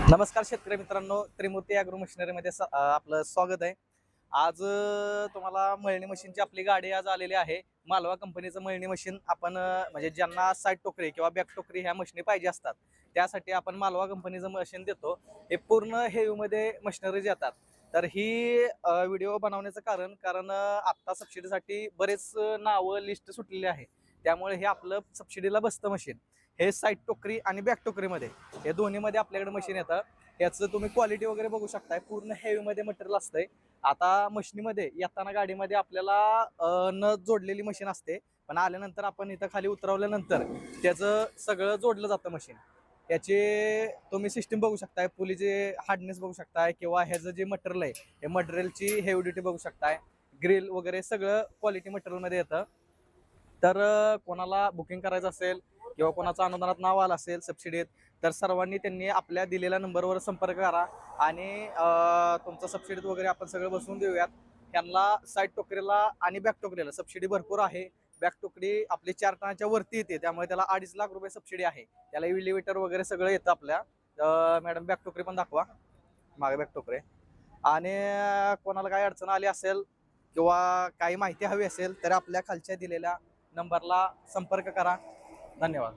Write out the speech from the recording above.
नमस्कार शेतकरी मित्रांनो, त्रिमूर्ती ॲग्रो मशिनरीमध्ये आपलं स्वागत आहे. आज तुम्हाला मळणी मशीनची आपली गाडी आज आलेली आहे. मालवा कंपनीचं मळणी मशीन आपण म्हणजे ज्यांना साईड टोकरी किंवा बॅक टोकरी ह्या मशिनी पाहिजे असतात त्यासाठी आपण मालवा कंपनीचं मशीन देतो. हे पूर्ण हेवीमध्ये मशिनरीज येतात. तर ही व्हिडिओ बनवण्याचं कारण आत्ता सबसिडीसाठी बरेच नावं लिस्ट सुटलेली आहे. त्यामुळे हे आपलं सबसिडीला बसतं मशीन. हे साईड टोकरी आणि बॅक टोकरीमध्ये हे दोन्हीमध्ये आपल्याकडे मशीन येतं. याचं तुम्ही क्वालिटी वगैरे बघू शकताय. पूर्ण हेवीमध्ये मटेरियल असतंय. आता मशीनीमध्ये येताना गाडीमध्ये आपल्याला नथ जोडलेली मशीन असते, पण आल्यानंतर आपण इथं खाली उतरवल्यानंतर त्याचं सगळं जोडलं जातं मशीन. याचे तुम्ही सिस्टीम बघू शकताय, पुलीचे हार्डनेस बघू शकताय किंवा ह्याचं जे मटेरियल आहे हे मटेरियलची हेविडिटी बघू शकताय. ग्रिल वगैरे सगळं क्वालिटी मटेरियलमध्ये येतं. तर कोणाला बुकिंग करायचं असेल किंवा कोणाचं अनुदानात नाव आलं असेल सबसिडीत, तर सर्वांनी त्यांनी आपल्या दिलेल्या नंबरवर संपर्क करा आणि तुमचं सबसिडीत वगैरे आपण सगळं बसवून देऊयात. त्यांना साईड टोकरीला आणि बॅक टोकरीला सबसिडी भरपूर आहे. बॅक टोकरी आपली 4 टनाच्या वरती येते, त्यामुळे त्याला 2.5 लाख रुपये सबसिडी आहे. त्याला इलिव्हेटर वगैरे सगळं येतं आपल्या. मॅडम बॅक टोकरी पण दाखवा, मागे बॅक टोकरी. आणि कोणाला काही अडचण आली असेल किंवा काही माहिती हवी असेल तर आपल्या खालच्या दिलेल्या नंबरला संपर्क करा. धन्यवाद.